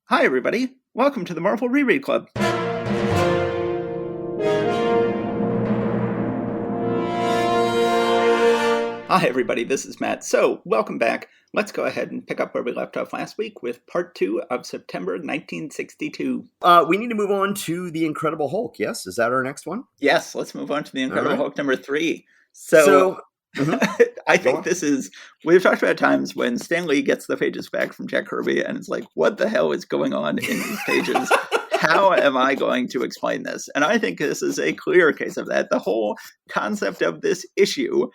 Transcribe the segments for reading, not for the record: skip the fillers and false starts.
Hi, everybody. Welcome to the Marvel Reread Club. Hi, everybody. This is Matt. So, welcome back. Let's go ahead and pick up where we left off last week with part 2 of September 1962. We need to move on to The Incredible Hulk, yes? Is that our next one? Yes, let's move on to The Incredible right. Hulk number 3. I think this is, we've talked about times when Stan Lee gets the pages back from Jack Kirby and it's like, what the hell is going on in these pages? How am I going to explain this? And I think this is a clear case of that. The whole concept of this issue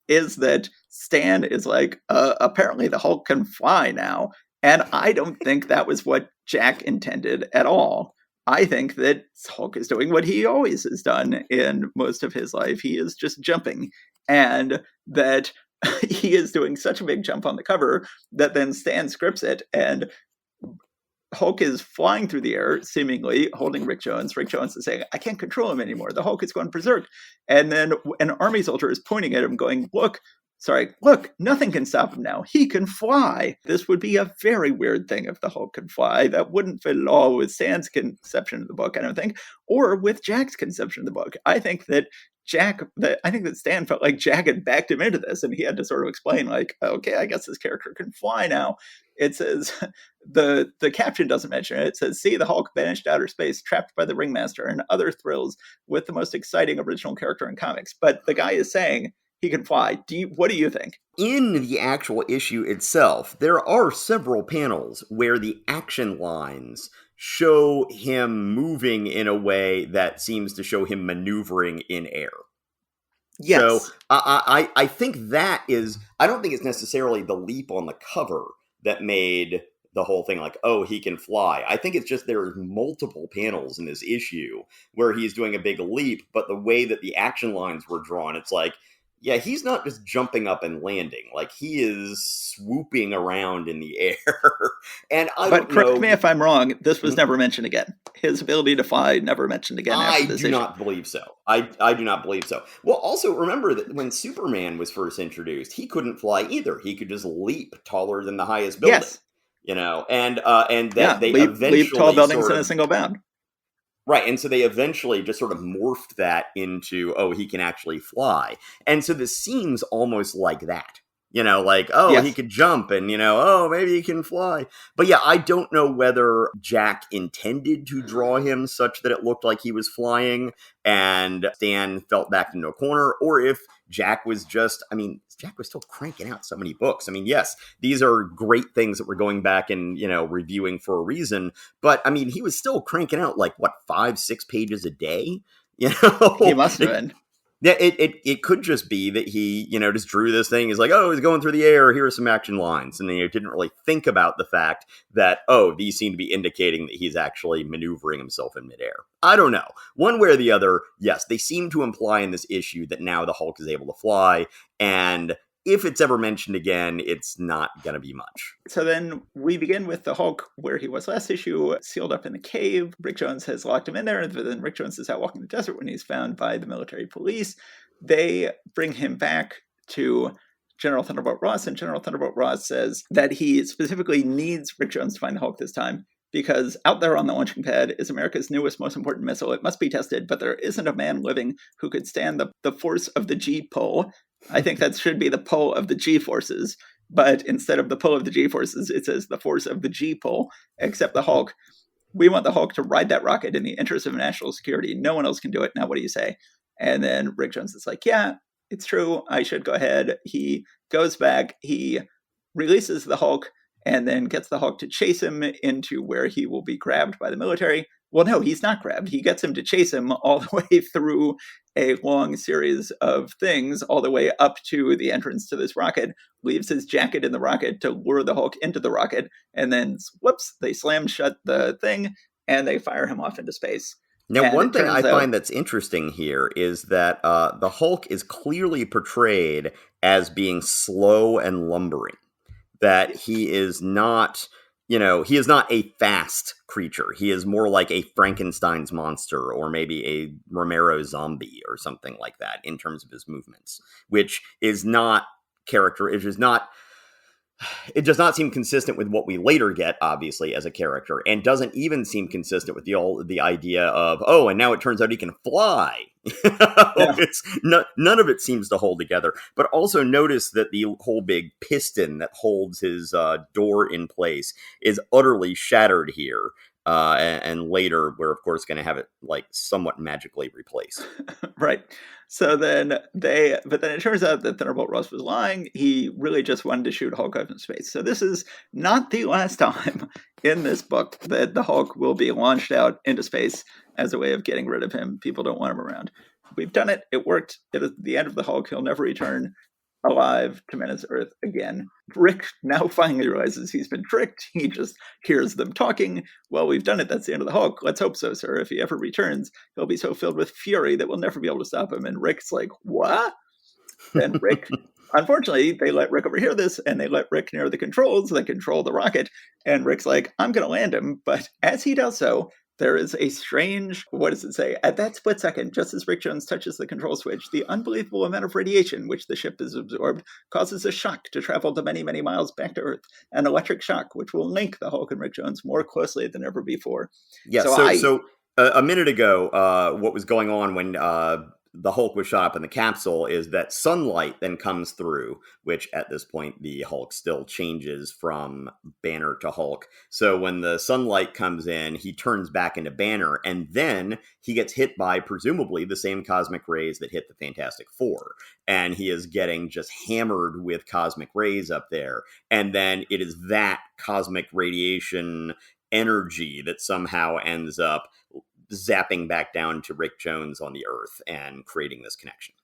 is that Stan is like, apparently the Hulk can fly now. And I don't think that was what Jack intended at all. I think that Hulk is doing what he always has done in most of his life. He is just jumping. And that he is doing such a big jump on the cover that then Stan scripts it, and Hulk is flying through the air, seemingly holding Rick Jones. Rick Jones is saying, I can't control him anymore. The Hulk is going berserk. And then an army soldier is pointing at him going, look, nothing can stop him now. He can fly. This would be a very weird thing if the Hulk could fly. That wouldn't fit at all with Stan's conception of the book, I don't think, or with Jack's conception of the book. I think that Stan felt like Jack had backed him into this, and he had to sort of explain, like, okay, I guess this character can fly now. It says, the caption doesn't mention it. It says, see the Hulk banished outer space, trapped by the Ringmaster, and other thrills with the most exciting original character in comics. But the guy is saying he can fly. What do you think? In the actual issue itself, there are several panels where the action lines show him moving in a way that seems to show him maneuvering in air. Yes. So I think that is, I don't think it's necessarily the leap on the cover that made the whole thing like, oh, he can fly. I think it's just there are multiple panels in this issue where he's doing a big leap, but the way that the action lines were drawn, it's like, yeah, he's not just jumping up and landing. Like, he is swooping around in the air. And But correct me if I'm wrong, this was never mentioned again. His ability to fly never mentioned again after this issue. I do not believe so. I do not believe so. Well, also remember that when Superman was first introduced, he couldn't fly either. He could just leap taller than the highest building. Yes. You know, and that they eventually leap tall buildings in a single bound. Right, and so they eventually just sort of morphed that into, oh, he can actually fly. And so this seems almost like that. You know, like, oh, yes, he could jump and, oh, maybe he can fly. But yeah, I don't know whether Jack intended to draw him such that it looked like he was flying and Stan felt backed into a corner, or if Jack was just, Jack was still cranking out so many books. Yes, these are great things that we're going back and, reviewing for a reason. But, he was still cranking out 5-6 pages a day? He must have been. Yeah, it could just be that he, just drew this thing. He's like, oh, he's going through the air. Here are some action lines. And he didn't really think about the fact that, oh, these seem to be indicating that he's actually maneuvering himself in midair. I don't know. One way or the other, yes, they seem to imply in this issue that now the Hulk is able to fly. And if it's ever mentioned again, it's not going to be much. So then we begin with the Hulk where he was last issue, sealed up in the cave. Rick Jones has locked him in there, and then Rick Jones is out walking the desert when he's found by the military police. They bring him back to General Thunderbolt Ross, and General Thunderbolt Ross says that he specifically needs Rick Jones to find the Hulk this time, because out there on the launching pad is America's newest, most important missile. It must be tested, but there isn't a man living who could stand the force of the G-pull. I think that should be the pull of the G-forces, but instead of the pull of the G-forces, it says the force of the G-pull, except the Hulk. We want the Hulk to ride that rocket in the interest of national security. No one else can do it. Now, what do you say? And then Rick Jones is like, yeah, it's true. I should go ahead. He goes back. He releases the Hulk and then gets the Hulk to chase him into where he will be grabbed by the military. Well, no, he's not grabbed. He gets him to chase him all the way through a long series of things, all the way up to the entrance to this rocket, leaves his jacket in the rocket to lure the Hulk into the rocket, and then, whoops, they slam shut the thing, and they fire him off into space. Now, and one thing I find that's interesting here is that the Hulk is clearly portrayed as being slow and lumbering, that he is not... he is not a fast creature. He is more like a Frankenstein's monster or maybe a Romero zombie or something like that in terms of his movements, which is not it does not seem consistent with what we later get, obviously, as a character, and doesn't even seem consistent with the idea of, oh, and now it turns out he can fly. Yeah. None of it seems to hold together. But also notice that the whole big piston that holds his door in place is utterly shattered here. And later, we're of course going to have it like somewhat magically replaced. Right. So then but then it turns out that Thunderbolt Ross was lying. He really just wanted to shoot Hulk out in space. So this is not the last time in this book that the Hulk will be launched out into space as a way of getting rid of him. People don't want him around. We've done it. It worked. It is the end of the Hulk. He'll never return alive to menace Earth again. Rick now finally realizes he's been tricked. He just hears them talking. Well, we've done it. That's the end of the Hulk. Let's hope so, sir. If he ever returns, he'll be so filled with fury that we'll never be able to stop him. And Rick's like, what? Then Rick, unfortunately, they let Rick overhear this, and they let Rick near the controls that control the rocket. And Rick's like, I'm going to land him. But as he does so, there is a strange, what does it say? At that split second, just as Rick Jones touches the control switch, the unbelievable amount of radiation which the ship has absorbed causes a shock to travel the many, many miles back to Earth. An electric shock which will link the Hulk and Rick Jones more closely than ever before. Yeah, so a minute ago, what was going on when the Hulk was shot up in the capsule is that sunlight then comes through, which at this point the Hulk still changes from Banner to Hulk. So when the sunlight comes in, he turns back into Banner, and then he gets hit by presumably the same cosmic rays that hit the Fantastic Four. And he is getting just hammered with cosmic rays up there. And then it is that cosmic radiation energy that somehow ends up zapping back down to Rick Jones on the Earth and creating this connection.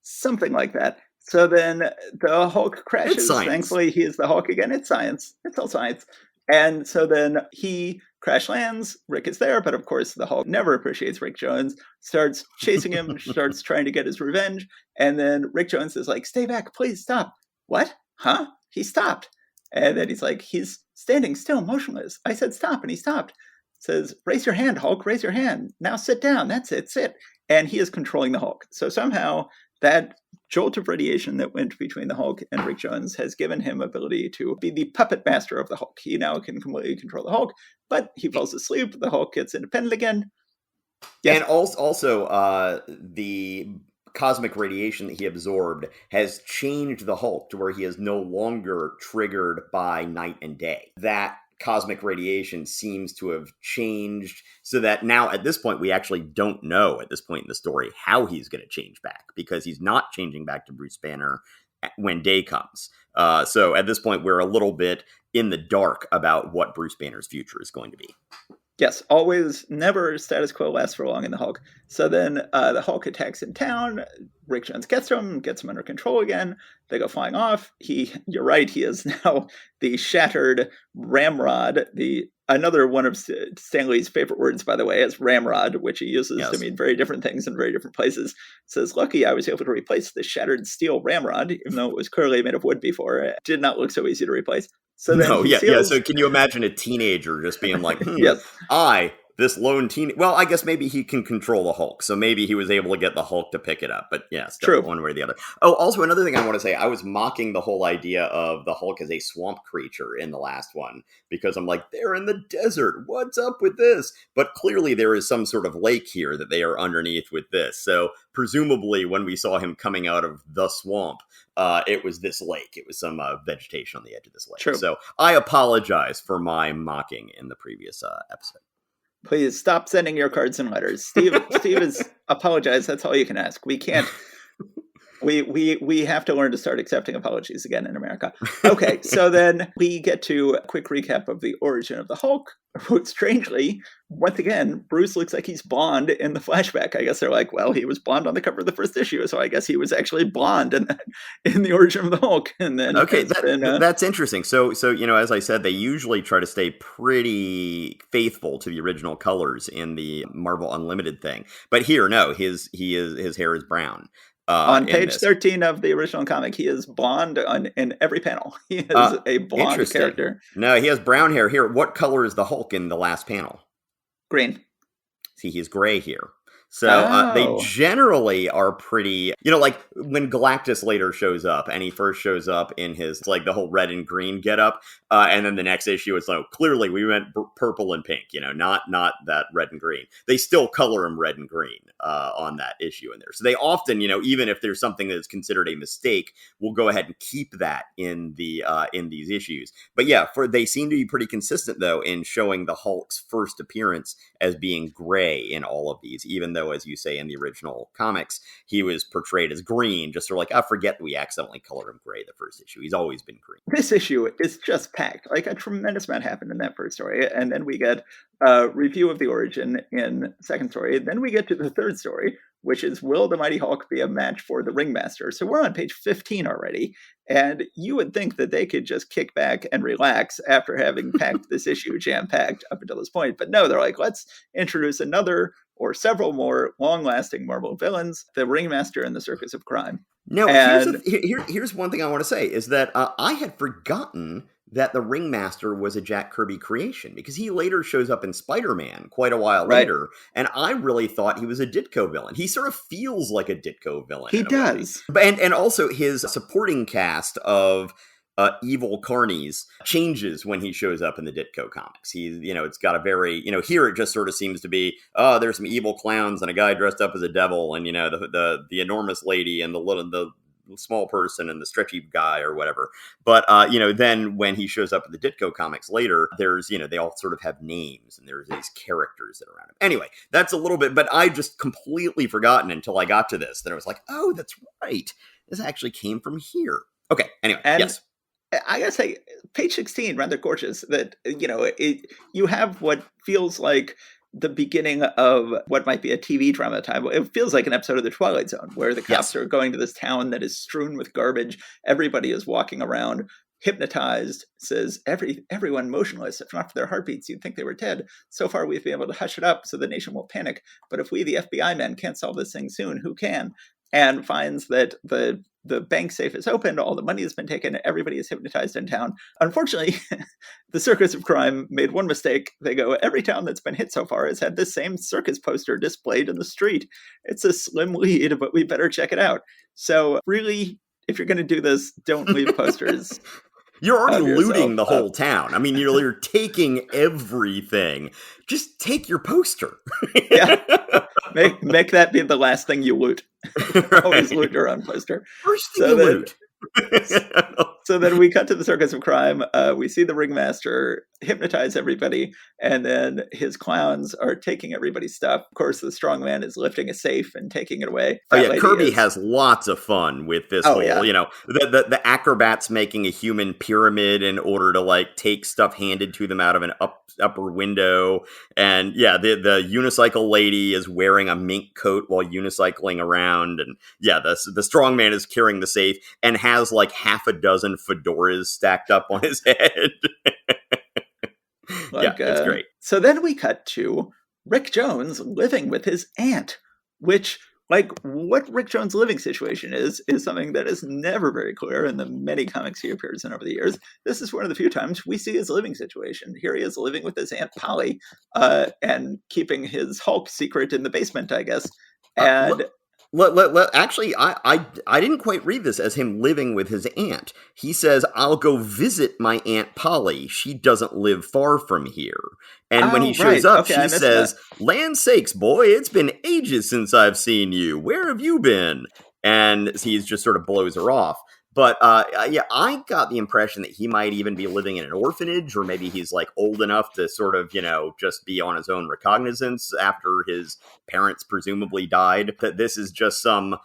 Something like that. So then the Hulk crashes. Thankfully, he is the Hulk again. It's science. It's all science. And so then he crash lands. Rick is there, but of course the Hulk never appreciates Rick Jones, starts chasing him, starts trying to get his revenge. And then Rick Jones is like, stay back, please stop. What? Huh? He stopped. And then he's like, he's standing still, motionless. I said stop, and he stopped. Says, raise your hand, Hulk, raise your hand. Now sit down. That's it, sit. And he is controlling the Hulk. So somehow that jolt of radiation that went between the Hulk and Rick Jones has given him ability to be the puppet master of the Hulk. He now can completely control the Hulk, but he falls asleep. The Hulk gets independent again. Yes. And also the cosmic radiation that he absorbed has changed the Hulk to where he is no longer triggered by night and day. That cosmic radiation seems to have changed so that now at this point we actually don't know at this point in the story how he's going to change back, because he's not changing back to Bruce Banner when day comes. So at this point we're a little bit in the dark about what Bruce Banner's future is going to be. Yes, always, never status quo lasts for long in the Hulk. So then the Hulk attacks in town. Rick Jones gets him under control again. They go flying off. You're right, he is now the shattered ramrod. Another one of Stan Lee's favorite words, by the way, is ramrod, which he uses to mean very different things in very different places. Says, lucky I was able to replace the shattered steel ramrod, even though it was clearly made of wood before. It did not look so easy to replace. So then So can you imagine a teenager just being like, yes. This lone teen. Well, I guess maybe he can control the Hulk, so maybe he was able to get the Hulk to pick it up. But yes, true, one way or the other. Oh, also another thing I want to say, I was mocking the whole idea of the Hulk as a swamp creature in the last one, because I'm like, they're in the desert. What's up with this? But clearly there is some sort of lake here that they are underneath with this. So presumably when we saw him coming out of the swamp, it was this lake. It was some vegetation on the edge of this lake. True. So I apologize for my mocking in the previous episode. Please stop sending your cards and letters. Steve is apologize. That's all you can ask. We can't. We have to learn to start accepting apologies again in America. Okay, so then we get to a quick recap of the origin of the Hulk. Strangely, once again, Bruce looks like he's blonde in the flashback. I guess they're like, well, he was blonde on the cover of the first issue, so I guess he was actually blonde in the origin of the Hulk. And then that's interesting. So as I said, they usually try to stay pretty faithful to the original colors in the Marvel Unlimited thing, but here, no, his hair is brown. On page 13 of the original comic, he is blonde in every panel. He is a blonde character. No, he has brown hair here. What color is the Hulk in the last panel? Green. See, he's gray here. So they generally are pretty, like when Galactus later shows up and he first shows up in his, like the whole red and green getup. And then the next issue is like, clearly we went purple and pink, not that red and green. They still color him red and green on that issue in there. So they often, even if there's something that is considered a mistake, we'll go ahead and keep that in these issues. But yeah, they seem to be pretty consistent though in showing the Hulk's first appearance as being gray in all of these, even though, as you say, in the original comics, he was portrayed as green, just sort of like, I forget we accidentally colored him gray the first issue. He's always been green. This issue is just packed. Like, a tremendous amount happened in that first story. And then we get a review of the origin in second story. Then we get to the third story, which is, will the Mighty Hulk be a match for the Ringmaster? So we're on page 15 already. And you would think that they could just kick back and relax after having packed this issue jam-packed up until this point. But no, they're like, let's introduce another or several more long-lasting Marvel villains, the Ringmaster and the Circus of Crime. Now, here's one thing I want to say, is that I had forgotten that the Ringmaster was a Jack Kirby creation, because he later shows up in Spider-Man quite a while later, and I really thought he was a Ditko villain. He sort of feels like a Ditko villain. He does. And also his supporting cast of evil carnies changes when he shows up in the Ditko comics. He's, it's got a very, here it just sort of seems to be, there's some evil clowns and a guy dressed up as a devil, and the enormous lady and the small person and the stretchy guy or whatever. But, then when he shows up in the Ditko comics later, there's, they all sort of have names and there's these characters that are around him. Anyway, that's a little bit, but I just completely forgotten until I got to this. Then I was like, oh, that's right. This actually came from here. Okay. Anyway, yes. I gotta say, page 16, rather gorgeous, that, you have what feels like the beginning of what might be a TV drama time. It feels like an episode of The Twilight Zone, where the cops are going to this town that is strewn with garbage. Everybody is walking around, hypnotized, says everyone motionless. If not for their heartbeats, you'd think they were dead. So far, we've been able to hush it up so the nation won't panic. But if we, the FBI men, can't solve this thing soon, who can? And finds that the bank safe is opened, all the money has been taken, everybody is hypnotized in town. Unfortunately, the Circus of Crime made one mistake. They go, every town that's been hit so far has had this same circus poster displayed in the street. It's a slim lead, but we better check it out. So really, if you're going to do this, don't leave posters. You're already looting the whole town. I mean, you're taking everything. Just take your poster. Yeah. Make that be the last thing you loot. Always loot your own poster. First thing you loot. So then we cut to the Circus of Crime. We see the Ringmaster hypnotize everybody, and then his clowns are taking everybody's stuff. Of course, the strongman is lifting a safe and taking it away. Kirby has lots of fun with this the acrobats making a human pyramid in order to take stuff handed to them out of an upper window. And the unicycle lady is wearing a mink coat while unicycling around. And the strongman is carrying the safe and has half a dozen fedoras stacked up on his head. It's great. So then we cut to Rick Jones living with his aunt, which, what Rick Jones' living situation is something that is never very clear in the many comics he appears in over the years. This is one of the few times we see his living situation. Here he is living with his Aunt Polly and keeping his Hulk secret in the basement, I guess. And actually, I didn't quite read this as him living with his aunt. He says, I'll go visit my Aunt Polly. She doesn't live far from here. And when he shows up, she says, land sakes, boy, it's been ages since I've seen you. Where have you been? And he just sort of blows her off. But I got the impression that he might even be living in an orphanage, or maybe he's old enough to sort of, just be on his own recognizance after his parents presumably died. That this is just some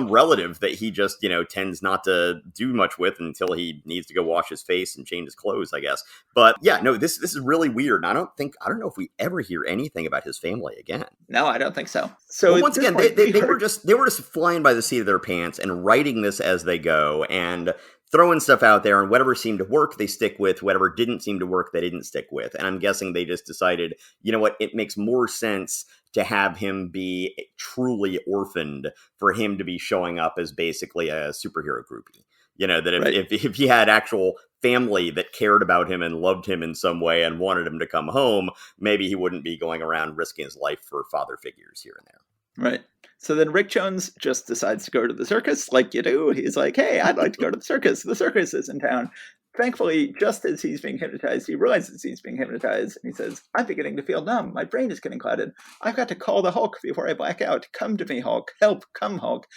relative that he just, tends not to do much with until he needs to go wash his face and change his clothes, I guess. But this is really weird. And I don't know if we ever hear anything about his family again. No, I don't think so. So once again, they were just flying by the seat of their pants and writing this as they go and throwing stuff out there, and whatever seemed to work, they stick with. Whatever didn't seem to work, they didn't stick with. And I'm guessing they just decided, you know what, it makes more sense to have him be truly orphaned for him to be showing up as basically a superhero groupie. That if he had actual family that cared about him and loved him in some way and wanted him to come home, maybe he wouldn't be going around risking his life for father figures here and there. Right. So then Rick Jones just decides to go to the circus like you do. He's like, hey, I'd like to go to the circus. The circus is in town. Thankfully, just as he's being hypnotized, he realizes he's being hypnotized. And he says, I'm beginning to feel numb. My brain is getting clouded. I've got to call the Hulk before I black out. Come to me, Hulk. Help. Come, Hulk.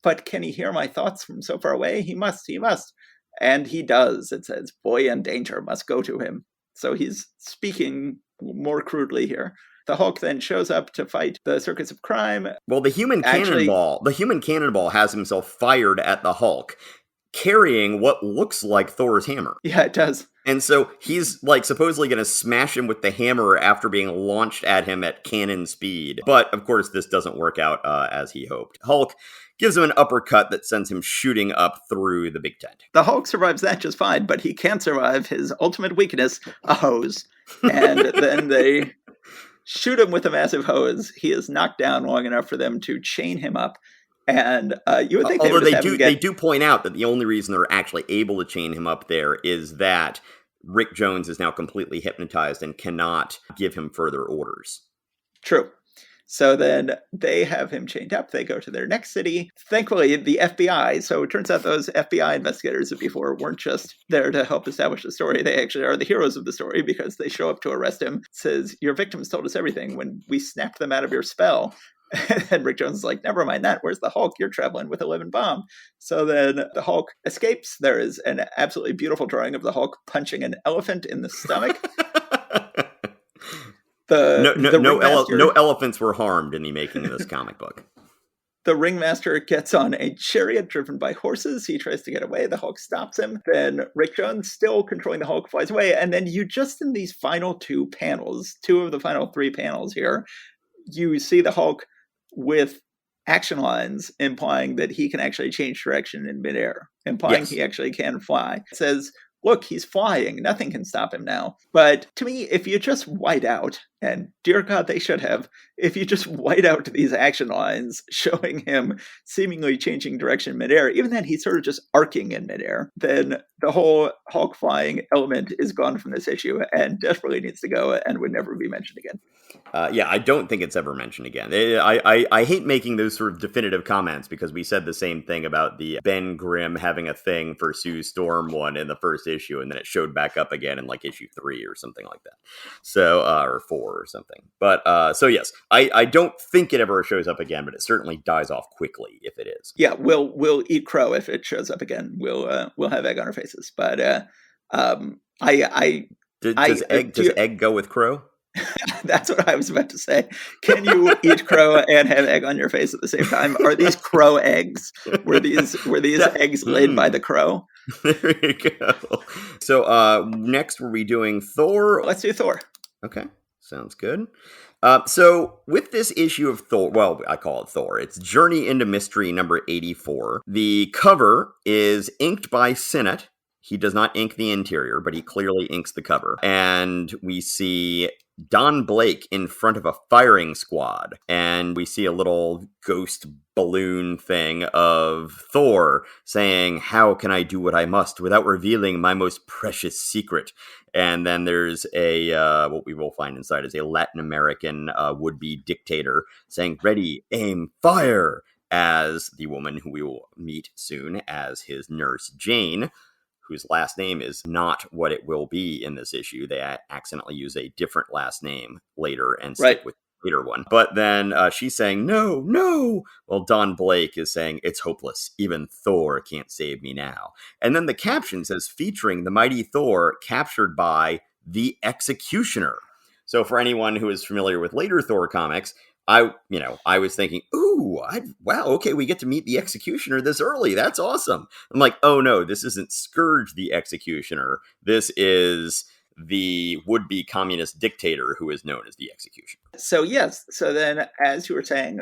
But can he hear my thoughts from so far away? He must. He must. And he does. It says, boy in danger must go to him. So he's speaking more crudely here. The Hulk then shows up to fight the circus of crime. Well, the human cannonball has himself fired at the Hulk, carrying what looks like Thor's hammer. Yeah, it does. And so he's like supposedly going to smash him with the hammer after being launched at him at cannon speed. But of course, this doesn't work out as he hoped. Hulk gives him an uppercut that sends him shooting up through the big tent. The Hulk survives that just fine, but he can't survive his ultimate weakness, a hose. And then they shoot him with a massive hose. He is knocked down long enough for them to chain him up. And you would think they do point out that the only reason they're actually able to chain him up there is that Rick Jones is now completely hypnotized and cannot give him further orders. True. So then they have him chained up. They go to their next city. Thankfully, the FBI, so it turns out those FBI investigators of before weren't just there to help establish the story. They actually are the heroes of the story because they show up to arrest him. It says, your victims told us everything when we snapped them out of your spell. And Rick Jones is like, never mind that. Where's the Hulk? You're traveling with a living bomb. So then the Hulk escapes. There is an absolutely beautiful drawing of the Hulk punching an elephant in the stomach. No elephants were harmed in the making of this comic book. The ringmaster gets on a chariot driven by horses. He tries to get away. The Hulk stops him. Then Rick Jones, still controlling the Hulk, flies away. And then you just in these final two panels, two of the final three panels here, you see the Hulk with action lines implying that he can actually change direction in midair, implying he actually can fly. It says, look, he's flying. Nothing can stop him now. But to me, if you just white out, and dear God, they should have, if you just white out these action lines showing him seemingly changing direction midair, even then he's sort of just arcing in midair, then the whole Hulk flying element is gone from this issue and desperately needs to go and would never be mentioned again. I don't think it's ever mentioned again. I hate making those sort of definitive comments because we said the same thing about the Ben Grimm having a thing for Sue Storm one in the first issue, and then it showed back up again in like issue 3 or something like that. So, or 4 or something. But, so yes, I don't think it ever shows up again, but it certainly dies off quickly if it is. Yeah, we'll eat crow if it shows up again. We'll have egg on our faces. But, Does egg go with crow? That's what I was about to say. Can you eat crow and have egg on your face at the same time? Are these crow eggs? Were these eggs laid by the crow? There you go. So next we're doing Thor. Let's do Thor. Okay, sounds good. So with this issue of Thor, well, I call it Thor. It's Journey into Mystery number 84. The cover is inked by Sinnott. He does not ink the interior, but he clearly inks the cover. And we see Don Blake in front of a firing squad. And we see a little ghost balloon thing of Thor saying, how can I do what I must without revealing my most precious secret? And then there's what we will find inside is a Latin American would-be dictator saying, ready, aim, fire, as the woman who we will meet soon as his nurse, Jane, whose last name is not what it will be in this issue. They accidentally use a different last name later and stick with the later one. But then she's saying, no, no. Well, Don Blake is saying, it's hopeless. Even Thor can't save me now. And then the caption says, featuring the mighty Thor captured by the Executioner. So for anyone who is familiar with later Thor comics, I was thinking, wow, okay, we get to meet the Executioner this early. That's awesome. I'm like, oh no, this isn't Scourge the Executioner. This is the would-be communist dictator who is known as the Executioner. So yes, so then as you were saying,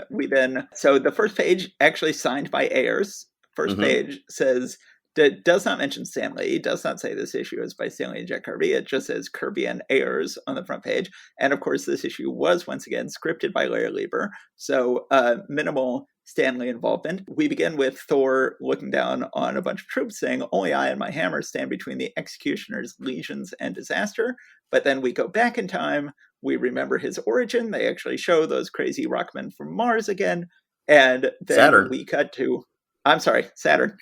so the first page actually signed by Ayers. First page says, does not mention Stan Lee, does not say this issue is by Stan Lee and Jack Kirby. It just says Kirby and Ayers on the front page. And of course, this issue was once again scripted by Larry Lieber. So minimal Stan Lee involvement. We begin with Thor looking down on a bunch of troops saying, only I and my hammer stand between the Executioner's legions and disaster. But then we go back in time. We remember his origin. They actually show those crazy rockmen from Mars again. And then Saturn. we cut to, I'm sorry, Saturn.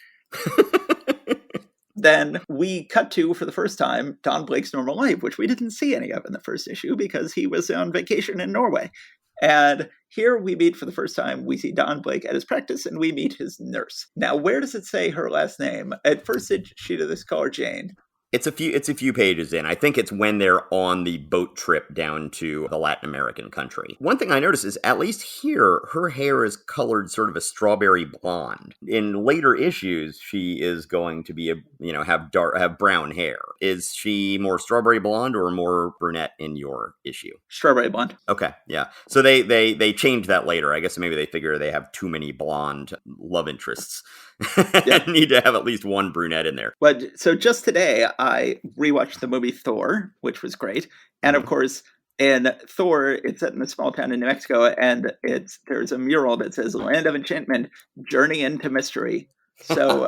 Then we cut to, for the first time, Don Blake's normal life, which we didn't see any of in the first issue because he was on vacation in Norway. And here we meet for the first time, we see Don Blake at his practice, and we meet his nurse. Now, where does it say her last name? At first, she did this call her Jane. It's a few pages in. I think it's when they're on the boat trip down to the Latin American country. One thing I noticed is, at least here, her hair is colored sort of a strawberry blonde. In later issues, she is going to be have brown hair. Is she more strawberry blonde or more brunette in your issue? Strawberry blonde. Okay, yeah. So they changed that later. I guess maybe they figure they have too many blonde love interests. Yep. Need to have at least one brunette in there. But so just today, I rewatched the movie Thor, which was great. And of course, in Thor, it's set in a small town in New Mexico, and there's a mural that says "Land of Enchantment, Journey into Mystery." So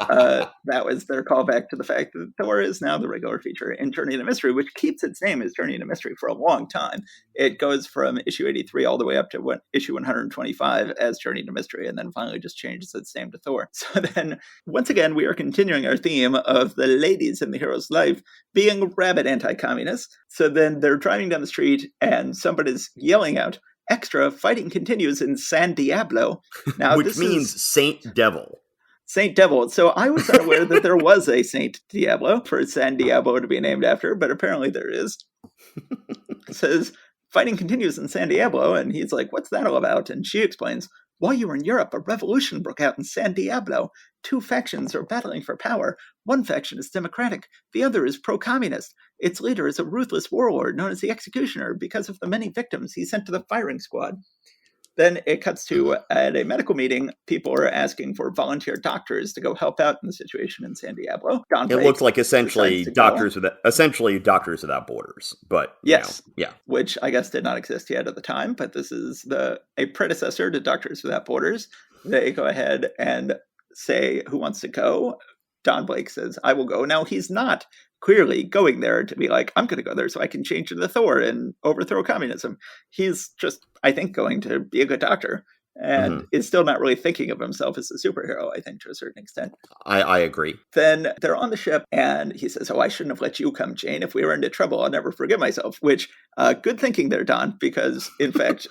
that was their callback to the fact that Thor is now the regular feature in Journey into Mystery, which keeps its name as Journey into Mystery for a long time. It goes from issue 83 all the way up to issue 125 as Journey into Mystery, and then finally just changes its name to Thor. So then, once again, we are continuing our theme of the ladies in the hero's life being rabid anti-communists. So then they're driving down the street, and somebody's yelling out, "Extra, fighting continues in San Diablo." Now, which means Saint Devil. Saint Devil. So I was unaware that there was a Saint Diablo for San Diablo to be named after, but apparently there is. It says, "Fighting continues in San Diablo," and he's like, "What's that all about?" And she explains, "While you were in Europe, a revolution broke out in San Diablo. 2 factions are battling for power. One faction is democratic, the other is pro-communist. Its leader is a ruthless warlord known as the Executioner because of the many victims he sent to the firing squad." Then it cuts to, at a medical meeting, people are asking for volunteer doctors to go help out in the situation in San Diablo. It looks like essentially Doctors Without Borders, but yes, yeah, which I guess did not exist yet at the time. But this is a predecessor to Doctors Without Borders. They go ahead and say, "Who wants to go?" Don Blake says, "I will go." Now, he's not clearly going there to be like, "I'm going to go there so I can change into Thor and overthrow communism." He's just, I think, going to be a good doctor and is still not really thinking of himself as a superhero, I think, to a certain extent. I agree. Then they're on the ship, and he says, "Oh, I shouldn't have let you come, Jane. If we were into trouble, I'll never forgive myself," which, good thinking there, Don, because, in fact...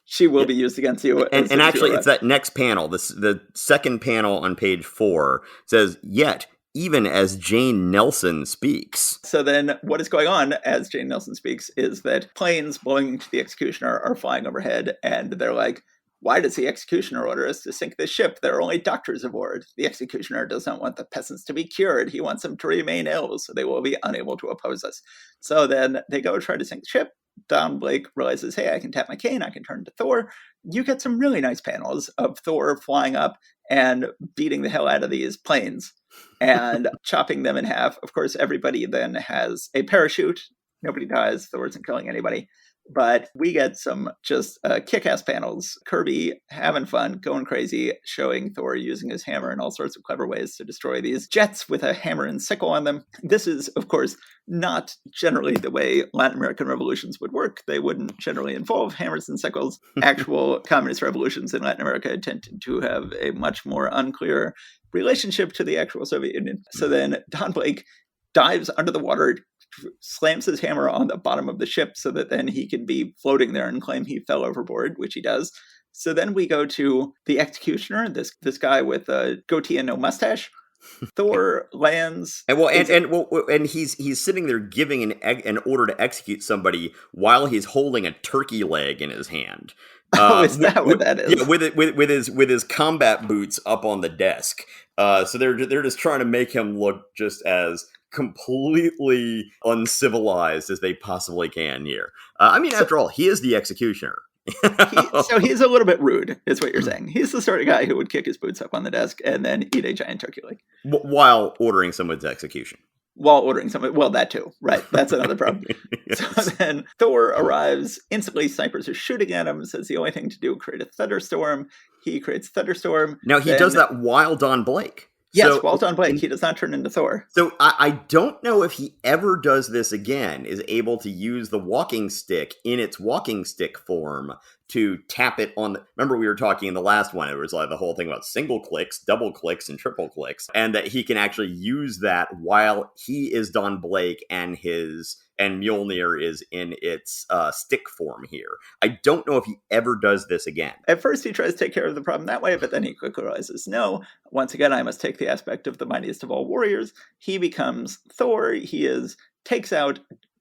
she will be used against you. And actually, it's that next panel. The second panel on page 4 says, "Yet, even as Jane Nelson speaks." So then what is going on as Jane Nelson speaks is that planes belonging to the Executioner are flying overhead, and they're like, "Why does the Executioner order us to sink this ship? There are only doctors aboard. The Executioner does not want the peasants to be cured. He wants them to remain ill, so they will be unable to oppose us." So then they go try to sink the ship. Don Blake realizes, "Hey, I can tap my cane, I can turn into Thor." You get some really nice panels of Thor flying up and beating the hell out of these planes and chopping them in half. Of course, everybody then has a parachute. Nobody dies. Thor isn't killing anybody. But we get some just kick-ass panels. Kirby having fun, going crazy, showing Thor using his hammer in all sorts of clever ways to destroy these jets with a hammer and sickle on them. This is, of course, not generally the way Latin American revolutions would work. They wouldn't generally involve hammers and sickles. Actual communist revolutions in Latin America tended to have a much more unclear relationship to the actual Soviet Union. So then Don Blake dives under the water, slams his hammer on the bottom of the ship so that then he can be floating there and claim he fell overboard, which he does. So then we go to the Executioner, this guy with a goatee and no mustache. Thor lands, and he's sitting there giving an order to execute somebody while he's holding a turkey leg in his hand. Is that what that is? Yeah, with his combat boots up on the desk. So they're just trying to make him look just as completely uncivilized as they possibly can here. After all, he is the Executioner. So he's a little bit rude, is what you're saying. He's the sort of guy who would kick his boots up on the desk and then eat a giant turkey leg. While ordering someone's execution. While ordering someone, well, that too, right? That's another problem. So then Thor arrives, instantly snipers are shooting at him, says the only thing to do, create a thunderstorm. He creates a thunderstorm. Now, he does that while Don Blake. Yes, Walt on Blake. He does not turn into Thor. So I don't know if he ever does this again, is able to use the walking stick in its walking stick form to tap it on the... Remember we were talking in the last one, it was like the whole thing about single clicks, double clicks, and triple clicks, and that he can actually use that while he is Don Blake and Mjolnir is in its stick form here. I don't know if he ever does this again. At first he tries to take care of the problem that way, but then he quickly realizes, no, once again, I must take the aspect of the mightiest of all warriors. He becomes Thor.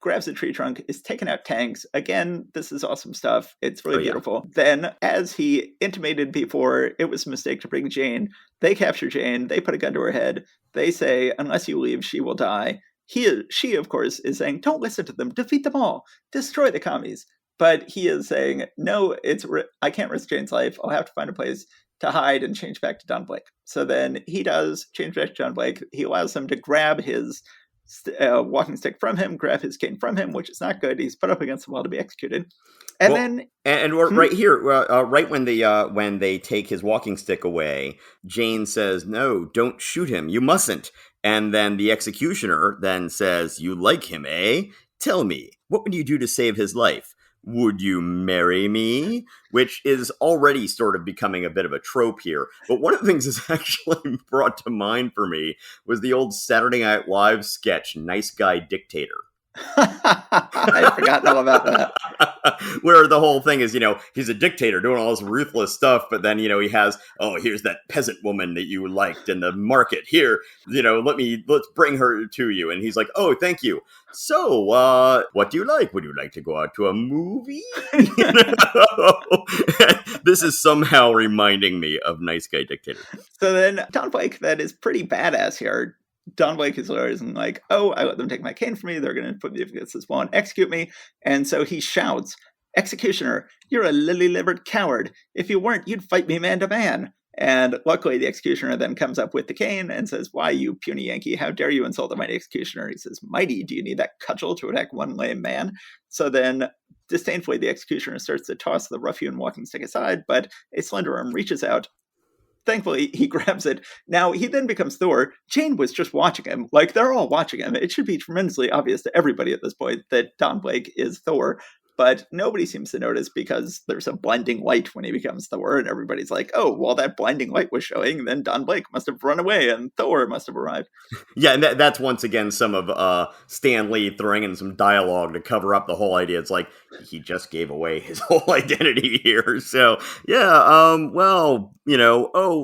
Grabs a tree trunk, is taking out tanks. Again, this is awesome stuff. It's really beautiful. Then, as he intimated before, it was a mistake to bring Jane. They capture Jane. They put a gun to her head. They say, unless you leave, she will die. She, of course, is saying, don't listen to them. Defeat them all. Destroy the commies. But he is saying, no, I can't risk Jane's life. I'll have to find a place to hide and change back to Don Blake. So then he does change back to Don Blake. He allows them to grab his walking stick from him, grab his cane from him, which is not good. He's put up against the wall to be executed. And right here, right when they take his walking stick away, Jane says, "No, don't shoot him. You mustn't." And then the executioner then says, "You like him, eh? Tell me, what would you do to save his life? Would you marry me?" Which is already sort of becoming a bit of a trope here. But one of the things that's actually brought to mind for me was the old Saturday Night Live sketch, Nice Guy Dictator. I forgot all about that. Where the whole thing is, he's a dictator doing all this ruthless stuff, but then, he has, here's that peasant woman that you liked in the market. Here, let's bring her to you. And he's like, oh, thank you. So, what do you like? Would you like to go out to a movie? This is somehow reminding me of Nice Guy Dictator. So then Don Blake, that is pretty badass here. Don Blake is lawyers and like, oh, I let them take my cane from me. They're going to put me against this wall and execute me. And so he shouts, executioner, you're a lily-livered coward. If you weren't, you'd fight me man to man. And luckily, the executioner then comes up with the cane and says, why, you puny Yankee, how dare you insult the mighty executioner? He says, mighty, do you need that cudgel to attack one lame man? So then, disdainfully, the executioner starts to toss the ruffian walking stick aside, but a slender arm reaches out. Thankfully, he grabs it. Now, he then becomes Thor. Jane was just watching him. Like, they're all watching him. It should be tremendously obvious to everybody at this point that Don Blake is Thor. But nobody seems to notice because there's a blinding light when he becomes Thor. And everybody's like, oh, while that blinding light was showing, then Don Blake must have run away and Thor must have arrived. Yeah, and that's once again some of Stan Lee throwing in some dialogue to cover up the whole idea. It's like, he just gave away his whole identity here. So, yeah, oh,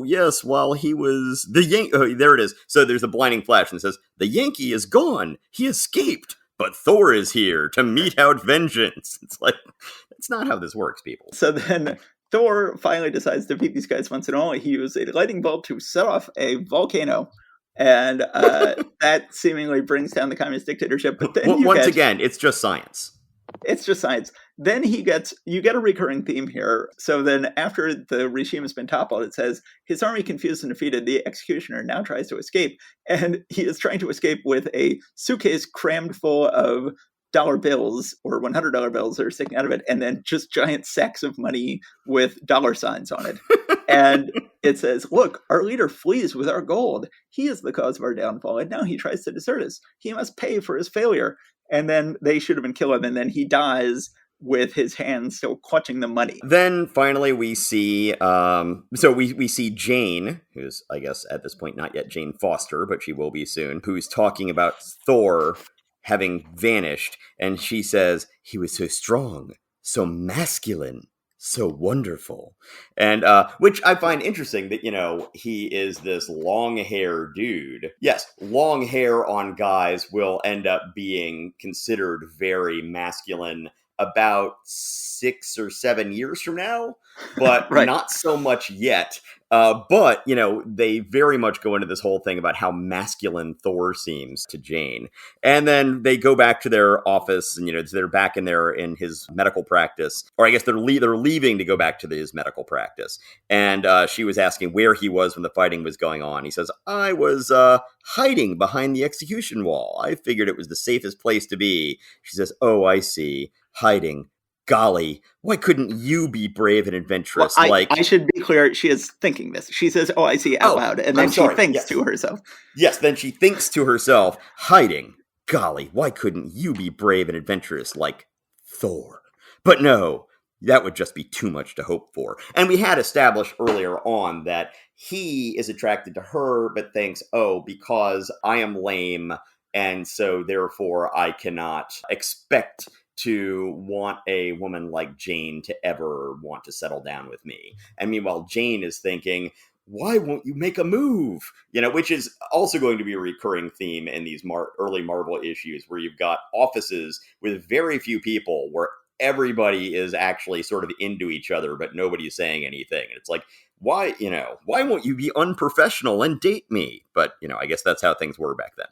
yes, while he was the Yankee. Oh, there it is. So there's a blinding flash and it says, the Yankee is gone. He escaped. But Thor is here to mete out vengeance. It's like, that's not how this works, people. So then Thor finally decides to beat these guys once and all. He uses a lightning bolt to set off a volcano. And that seemingly brings down the communist dictatorship. But then again, it's just science. It's just science. Then you get a recurring theme here. So then after the regime has been toppled, it says, his army confused and defeated, the executioner now tries to escape. And he is trying to escape with a suitcase crammed full of dollar bills or $100 bills that are sticking out of it. And then just giant sacks of money with dollar signs on it. And it says, look, our leader flees with our gold. He is the cause of our downfall. And now he tries to desert us. He must pay for his failure. And then they shoot him and kill him. And then he dies with his hands still clutching the money. Then finally we see, we see Jane, who's, I guess, at this point not yet Jane Foster, but she will be soon, who's talking about Thor having vanished. And she says, he was so strong, so masculine, so wonderful. And which I find interesting that, he is this long hair dude. Yes, long hair on guys will end up being considered very masculine about 6 or 7 years from now, but right. Not so much yet. But, they very much go into this whole thing about how masculine Thor seems to Jane. And then they go back to their office and, they're back in his medical practice, or I guess they're leaving to go back to his medical practice. And she was asking where he was when the fighting was going on. He says, I was hiding behind the execution wall. I figured it was the safest place to be. She says, oh, I see. Hiding. golly, why couldn't you be brave and adventurous? Well, I should be clear. She is thinking this. She says, "Oh, I see," out loud, and then she thinks to herself. Yes, then she thinks to herself, hiding. Golly, why couldn't you be brave and adventurous like Thor? But no, that would just be too much to hope for. And we had established earlier on that he is attracted to her, but thinks, oh, because I am lame, and so therefore I cannot expect to want a woman like Jane to ever want to settle down with me. And meanwhile, Jane is thinking, why won't you make a move? Which is also going to be a recurring theme in these early Marvel issues, where you've got offices with very few people, where everybody is actually sort of into each other, but nobody's saying anything. And it's like, why won't you be unprofessional and date me? But, I guess that's how things were back then.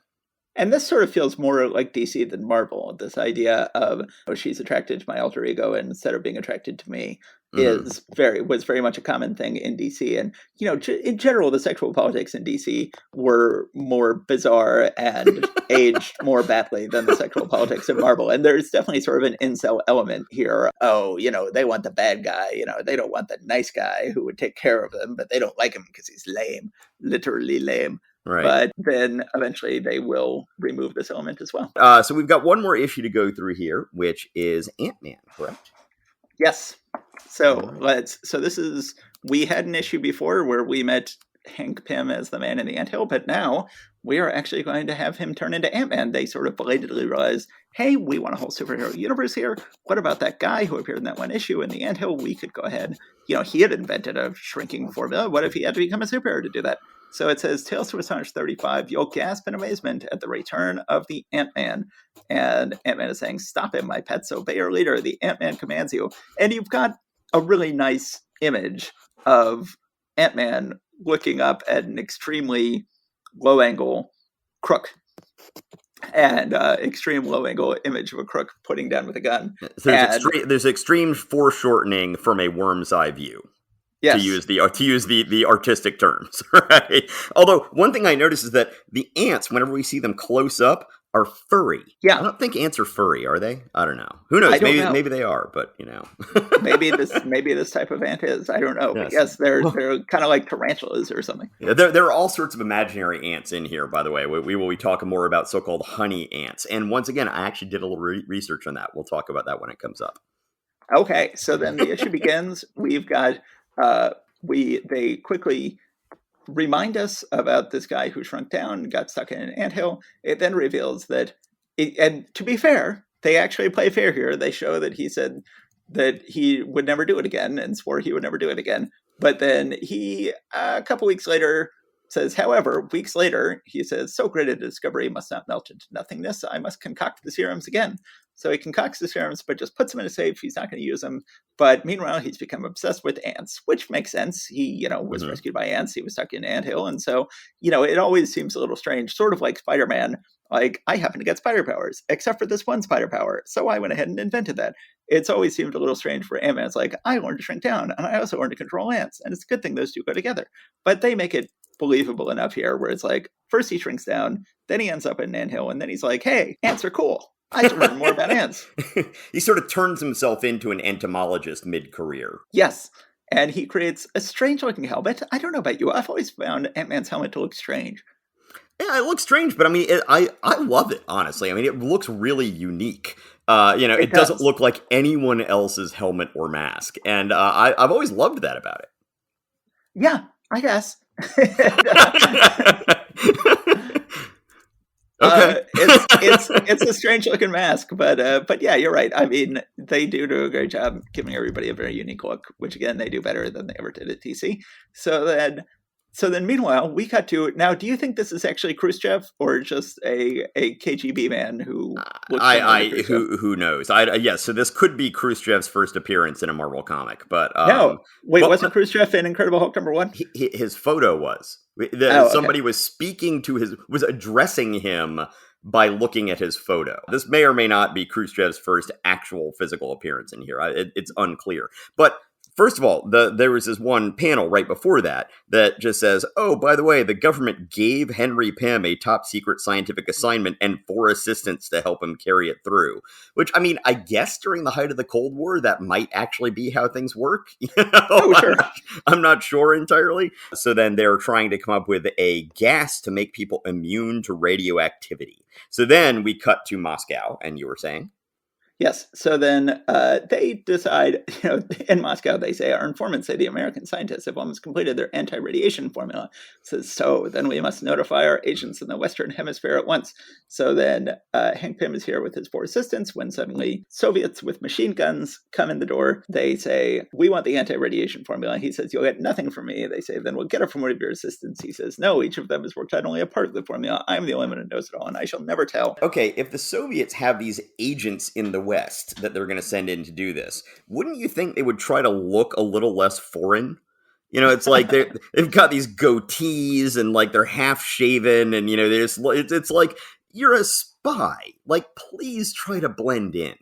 And this sort of feels more like DC than Marvel. This idea of, oh, she's attracted to my alter ego instead of being attracted to me was very much a common thing in DC. And, in general, the sexual politics in DC were more bizarre and aged more badly than the sexual politics of Marvel. And there's definitely sort of an incel element here. Oh, they want the bad guy. They don't want the nice guy who would take care of them, but they don't like him because he's lame, literally lame. Right. But then eventually they will remove this element as well. So we've got one more issue to go through here, which is Ant-Man, correct? Yes. So we had an issue before where we met Hank Pym as the man in the anthill, but now we are actually going to have him turn into Ant-Man. They sort of belatedly realized, hey, we want a whole superhero universe here. What about that guy who appeared in that one issue in the anthill? We could go ahead. He had invented a shrinking formula. What if he had to become a superhero to do that? So it says, Tales to Astonish 35, you'll gasp in amazement at the return of the Ant-Man. And Ant-Man is saying, stop him, my pets, obey your leader. The Ant-Man commands you. And you've got a really nice image of Ant-Man looking up at an extremely low-angle crook. And extreme low-angle image of a crook putting down with a gun. There's extreme foreshortening from a worm's eye view. Yes. To use the artistic terms, right? Although one thing I noticed is that the ants, whenever we see them close up, are furry. Yeah, I don't think ants are furry, are they? I don't know. Who knows? Maybe they are, but maybe this type of ant is. I don't know. Yes, but yes, they're kind of like tarantulas or something. Yeah, there are all sorts of imaginary ants in here. By the way, we will be talking more about so-called honey ants. And once again, I actually did a little research on that. We'll talk about that when it comes up. Okay, so then the issue begins. We've got. They quickly remind us about this guy who shrunk down and got stuck in an anthill. It then reveals that, and to be fair, they actually play fair here. They show that he said that he would never do it again and swore he would never do it again. But then he, a couple weeks later, says, however, weeks later, he says, so great a discovery must not melt into nothingness. I must concoct the serums again. So he concocts the serums, but just puts them in a safe. He's not going to use them. But meanwhile, he's become obsessed with ants, which makes sense. He, was rescued by ants. He was stuck in an anthill. And so, it always seems a little strange, sort of like Spider-Man. Like, I happen to get spider powers, except for this one spider power. So I went ahead and invented that. It's always seemed a little strange for Ant-Man. It's like, I learned to shrink down, and I also learned to control ants. And it's a good thing those two go together. But they make it believable enough here, where it's like, first he shrinks down, then he ends up in an anthill, and then he's like, hey, ants are cool. I should learn more about ants. He sort of turns himself into an entomologist mid-career. Yes, and he creates a strange-looking helmet. I don't know about you. I've always found Ant-Man's helmet to look strange. Yeah, it looks strange, but I mean, I love it, honestly. I mean, it looks really unique. It doesn't look like anyone else's helmet or mask, and I've always loved that about it. Yeah, I guess. Okay. It's a strange looking mask, but yeah, you're right. I mean, they do a great job giving everybody a very unique look, which again they do better than they ever did at DC. So then meanwhile, we cut to now. Do you think this is actually Khrushchev or just a KGB man who? Who knows? So this could be Khrushchev's first appearance in a Marvel comic, but no. Wait, wasn't Khrushchev in Incredible Hulk #1? His photo was. Somebody was was addressing him by looking at his photo. This may or may not be Khrushchev's first actual physical appearance in here. It's unclear. But first of all, there was this one panel right before that just says, oh, by the way, the government gave Henry Pym a top secret scientific assignment and 4 assistants to help him carry it through. Which, I mean, I guess during the height of the Cold War, that might actually be how things work. Oh, sure. I'm not sure entirely. So then they're trying to come up with a gas to make people immune to radioactivity. So then we cut to Moscow, and you were saying? Yes. So then they decide, in Moscow, they say, our informants say the American scientists have almost completed their anti-radiation formula. So then we must notify our agents in the Western Hemisphere at once. So then Hank Pym is here with his 4 assistants when suddenly Soviets with machine guns come in the door. They say, we want the anti-radiation formula. He says, you'll get nothing from me. They say, then we'll get it from one of your assistants. He says, no, each of them has worked out only a part of the formula. I'm the only one who knows it all, and I shall never tell. Okay, if the Soviets have these agents in the West that they're going to send in to do this, wouldn't you think they would try to look a little less foreign? It's like they've got these goatees and like they're half shaven and it's like you're a spy. Like, please try to blend in.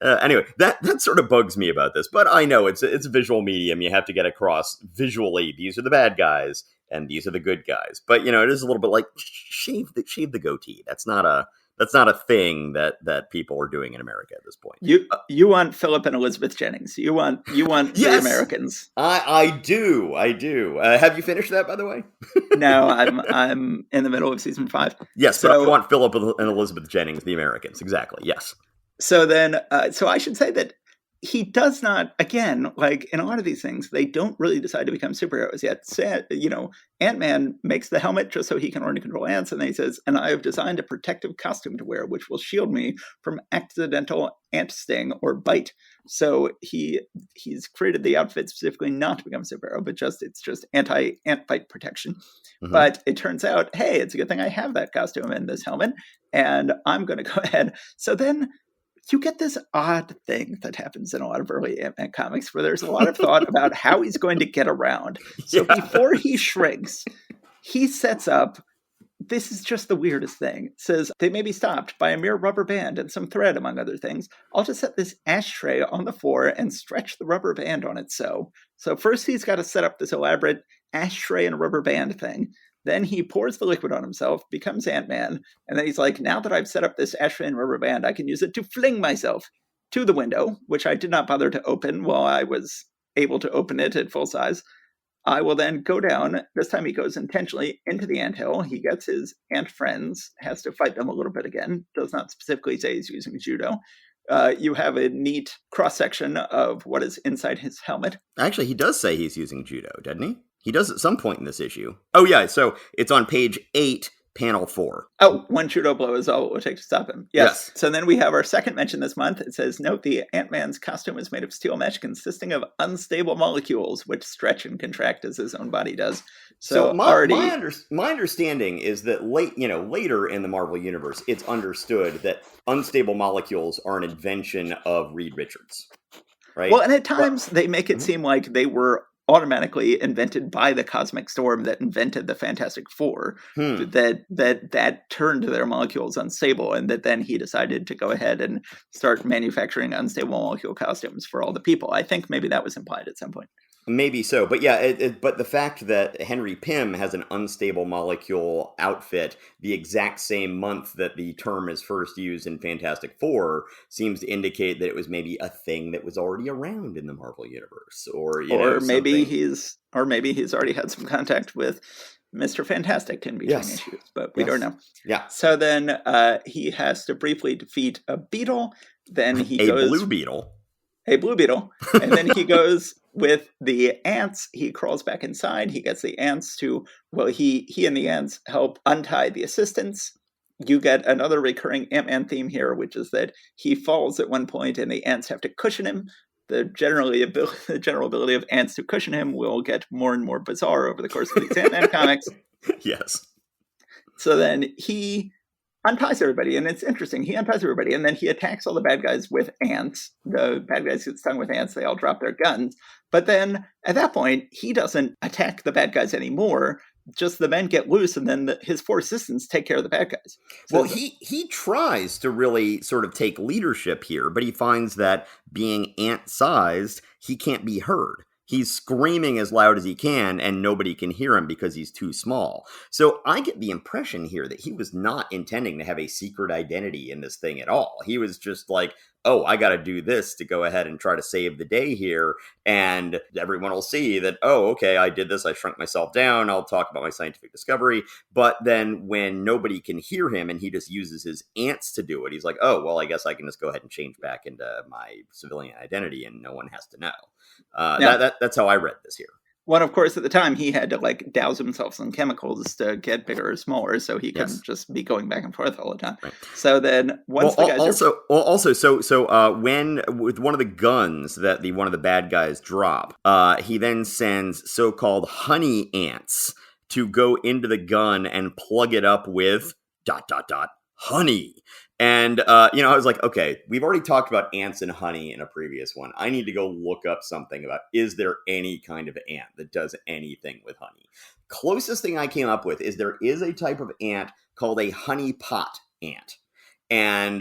Anyway. That sort of bugs me about this, but I know it's a visual medium. You have to get across visually. These are the bad guys and these are the good guys. But it is a little bit like shave the goatee. That's not a thing that people are doing in America at this point. You want Philip and Elizabeth Jennings. You want yes! The Americans. I do. Have you finished that, by the way? No, I'm in the middle of season 5. Yes, so, but I want Philip and Elizabeth Jennings, the Americans. Exactly. Yes. So then, so I should say that he does not, again, like in a lot of these things, they don't really decide to become superheroes yet. Ant-Man makes the helmet just so he can learn to control ants, and then he says, and I have designed a protective costume to wear, which will shield me from accidental ant sting or bite. So he's created the outfit specifically not to become a superhero, but it's just anti-ant bite protection. Mm-hmm. But it turns out, hey, it's a good thing I have that costume and this helmet, and I'm going to go ahead. So then you get this odd thing that happens in a lot of early Ant-Man comics where there's a lot of thought about how he's going to get around. So before he shrinks, he sets up, this is just the weirdest thing. It says, they may be stopped by a mere rubber band and some thread, among other things. I'll just set this ashtray on the floor and stretch the rubber band on it so first he's got to set up this elaborate ashtray and rubber band thing. Then he pours the liquid on himself, becomes Ant-Man, and then he's like, now that I've set up this ashtray and rubber band, I can use it to fling myself to the window, which I did not bother to open while I was able to open it at full size. I will then go down. This time he goes intentionally into the anthill. He gets his ant friends, has to fight them a little bit again, does not specifically say he's using judo. You have a neat cross-section of what is inside his helmet. Actually, he does say he's using judo, doesn't he? He does at some point in this issue. Oh, yeah, so it's on page 8, panel 4. Oh, one judo blow is all it will take to stop him. Yes. So then we have our second mention this month. It says, note the Ant-Man's costume is made of steel mesh consisting of unstable molecules which stretch and contract as his own body does. So my understanding is that later in the Marvel Universe, it's understood that unstable molecules are an invention of Reed Richards, right? Well, and at times they make it seem like they were automatically invented by the cosmic storm that invented the Fantastic Four, that turned their molecules unstable, and that then he decided to go ahead and start manufacturing unstable molecule costumes for all the people. I think maybe that was implied at some point. Maybe so, but yeah, but the fact that Henry Pym has an unstable molecule outfit the exact same month that the term is first used in Fantastic Four seems to indicate that it was maybe a thing that was already around in the Marvel Universe, or maybe he's already had some contact with Mr. Fantastic in between issues, but we don't know. Yeah. So then he has to briefly defeat a beetle. Then he goes a blue beetle. A blue beetle, and then he goes with the ants. He crawls back inside. He gets the ants to, he and the ants help untie the assistants. You get another recurring Ant-Man theme here, which is that he falls at one point and the ants have to cushion him. The general ability of ants to cushion him will get more and more bizarre over the course of these Ant-Man comics. Yes. So then he unties everybody, and it's interesting. He unties everybody, and then he attacks all the bad guys with ants. The bad guys get stung with ants. They all drop their guns. But then, at that point, he doesn't attack the bad guys anymore. just the men get loose, and then his 4 assistants take care of the bad guys. So he tries to really sort of take leadership here, but he finds that being ant-sized, he can't be heard. He's screaming as loud as he can, and nobody can hear him because he's too small. So I get the impression here that he was not intending to have a secret identity in this thing at all. He was just like, oh, I got to do this to go ahead and try to save the day here. And everyone will see that, oh, okay, I did this. I shrunk myself down. I'll talk about my scientific discovery. But then when nobody can hear him and he just uses his ants to do it, he's like, oh, well, I guess I can just go ahead and change back into my civilian identity and no one has to know. That's how I read this here. Well, of course, at the time, he had to like douse himself in chemicals to get bigger or smaller, so he couldn't just be going back and forth all the time. Right. So then, once the guys when with one of the guns that one of the bad guys drop, he then sends so-called honey ants to go into the gun and plug it up with ... honey. And, I was like, okay, we've already talked about ants and honey in a previous one. I need to go look up something about, is there any kind of ant that does anything with honey? Closest thing I came up with is there is a type of ant called a honey pot ant. And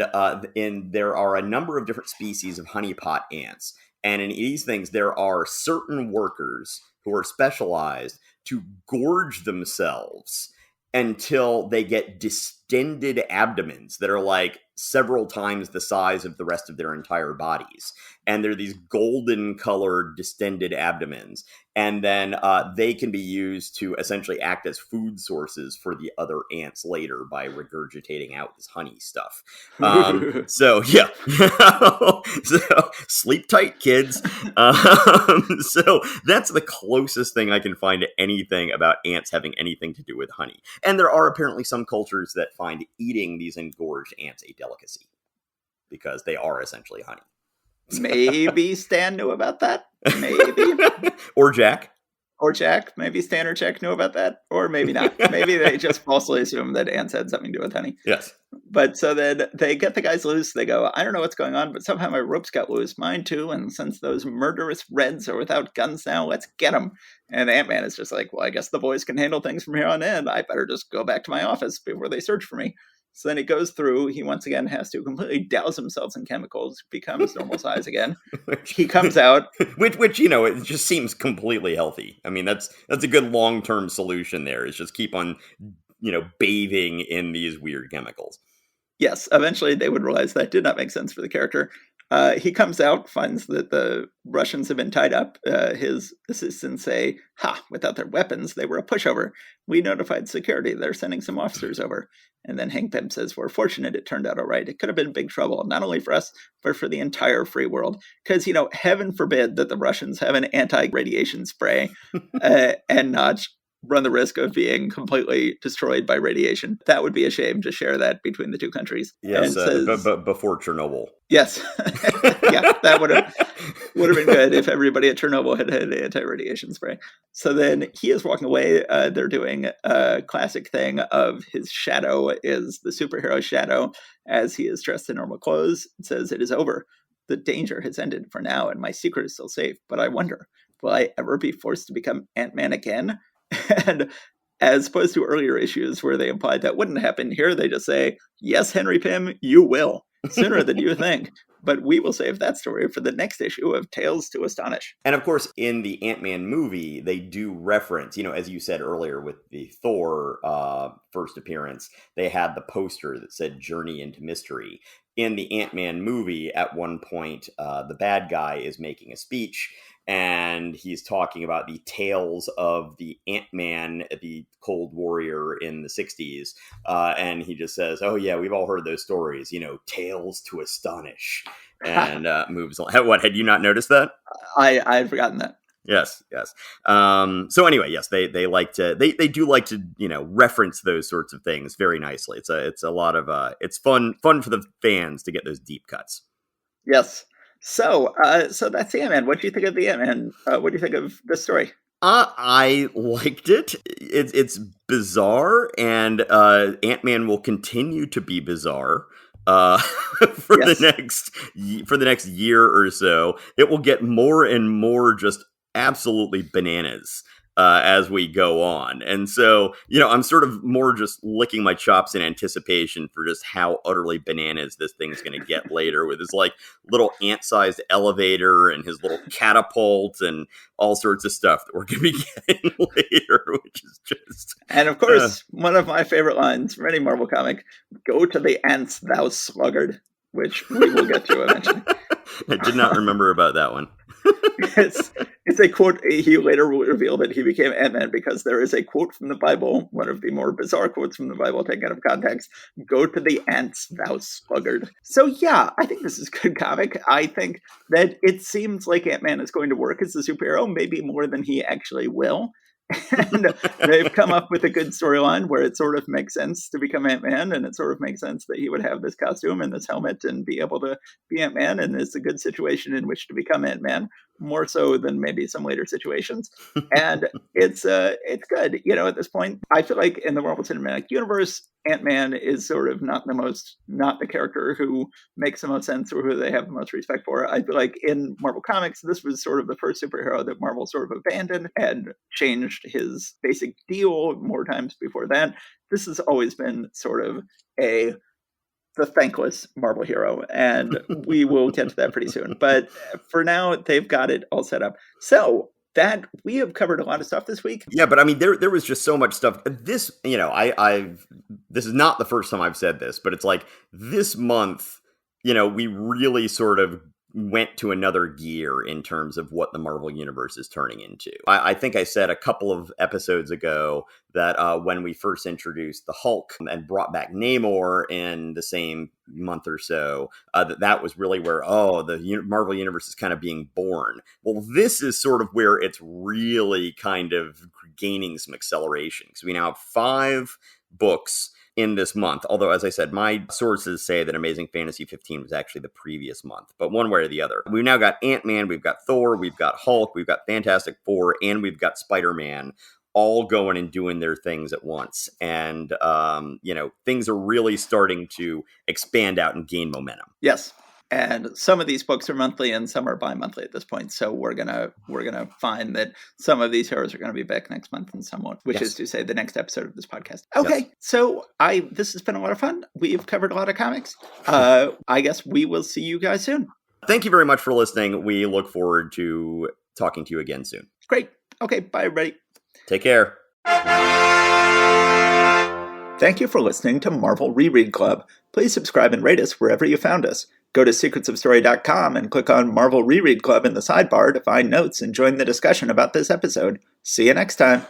there are a number of different species of honey pot ants. And in these things, there are certain workers who are specialized to gorge themselves until they get distended abdomens that are like several times the size of the rest of their entire bodies. And they're these golden colored distended abdomens. And then they can be used to essentially act as food sources for the other ants later by regurgitating out this honey stuff. So sleep tight, kids. So that's the closest thing I can find to anything about ants having anything to do with honey. And there are apparently some cultures that find eating these engorged ants a delicacy because they are essentially honey. Maybe Stan knew about that. Maybe. Or Jack. Maybe Stan or Jack knew about that. Or maybe not. Maybe they just falsely assumed that ants had something to do with honey. Yes. But so then they get the guys loose. They go, I don't know what's going on, but somehow my ropes got loose. Mine too. And since those murderous Reds are without guns now, let's get them. And Ant-Man is just like, well, I guess the boys can handle things from here on in. I better just go back to my office before they search for me. So then he goes through, he once again has to completely douse himself in chemicals, becomes normal size again. He comes out. Which it just seems completely healthy. I mean, that's a good long-term solution there, is just keep on, bathing in these weird chemicals. Yes, eventually they would realize that did not make sense for the character. He comes out, finds that the Russians have been tied up. His assistants say, without their weapons, they were a pushover. We notified security. They're sending some officers over. And then Hank Pym says, we're fortunate it turned out all right. It could have been big trouble, not only for us, but for the entire free world. Because, heaven forbid that the Russians have an anti-radiation spray and not run the risk of being completely destroyed by radiation. That would be a shame to share that between the two countries. Yes, but before Chernobyl. Yes. Yeah, that would have been good if everybody at Chernobyl had had anti-radiation spray. So then he is walking away. They're doing a classic thing of his shadow is the superhero shadow as he is dressed in normal clothes. It says, it is over. The danger has ended for now, and my secret is still safe. But I wonder, will I ever be forced to become Ant-Man again? And as opposed to earlier issues where they implied that wouldn't happen, here they just say, yes, Henry Pym, you will, sooner than you think. But we will save that story for the next issue of Tales to Astonish. And of course, in the Ant-Man movie, they do reference, as you said earlier with the Thor first appearance, they had the poster that said Journey into Mystery. In the Ant-Man movie, at one point, the bad guy is making a speech, and he's talking about the tales of the Ant-Man, the Cold Warrior in the 60s. And he just says, oh, yeah, we've all heard those stories, tales to astonish. And moves on. What, had you not noticed that? I had forgotten that. Yes. So anyway, yes, they do like to, reference those sorts of things very nicely. It's a lot of, it's fun for the fans to get those deep cuts. Yes. So that's the Ant-Man. What do you think of the Ant-Man? What do you think of this story? I liked it. It's bizarre, and Ant-Man will continue to be bizarre for the next year or so. It will get more and more just absolutely bananas as we go on. And so, I'm sort of more just licking my chops in anticipation for just how utterly bananas this thing's going to get later with his like little ant-sized elevator and his little catapult and all sorts of stuff that we're going to be getting later, which is just... And of course, one of my favorite lines from any Marvel comic, "Go to the ants, thou sluggard," which we will get to eventually. I did not remember about that one. It's a quote. He later will reveal that he became Ant-Man because there is a quote from the Bible, one of the more bizarre quotes from the Bible taken out of context. "Go to the ants, thou sluggard." So yeah, I think this is a good comic. I think that it seems like Ant-Man is going to work as a superhero, maybe more than he actually will. And they've come up with a good storyline where it sort of makes sense to become Ant-Man, and it sort of makes sense that he would have this costume and this helmet and be able to be Ant-Man, and it's a good situation in which to become Ant-Man, more so than maybe some later situations. And it's good. At this point, I feel like in the Marvel Cinematic Universe, Ant-Man is sort of not the character who makes the most sense or who they have the most respect for. I feel like in Marvel Comics, this was sort of the first superhero that Marvel sort of abandoned and changed his basic deal more times before that. This has always been sort of the thankless Marvel hero, and we will get to that pretty soon. But for now, they've got it all set up. So that we have covered a lot of stuff this week. Yeah, but I mean, there was just so much stuff. This, this is not the first time I've said this, but it's like this month, we really sort of went to another gear in terms of what the Marvel Universe is turning into. I think I said a couple of episodes ago that when we first introduced the Hulk and brought back Namor in the same month or so, that was really where, the Marvel Universe is kind of being born. Well, this is sort of where it's really kind of gaining some acceleration, because we now have 5 books in this month. Although, as I said, my sources say that Amazing Fantasy 15 was actually the previous month, but one way or the other. We've now got Ant-Man, we've got Thor, we've got Hulk, we've got Fantastic Four, and we've got Spider-Man all going and doing their things at once. And, things are really starting to expand out and gain momentum. Yes. And some of these books are monthly and some are bi-monthly at this point. So we're gonna find that some of these heroes are gonna be back next month and some won't, which is to say the next episode of this podcast. Okay, so this has been a lot of fun. We've covered a lot of comics. I guess we will see you guys soon. Thank you very much for listening. We look forward to talking to you again soon. Great. Okay, bye everybody. Take care. Thank you for listening to Marvel Reread Club. Please subscribe and rate us wherever you found us. Go to secretsofstory.com and click on Marvel Reread Club in the sidebar to find notes and join the discussion about this episode. See you next time.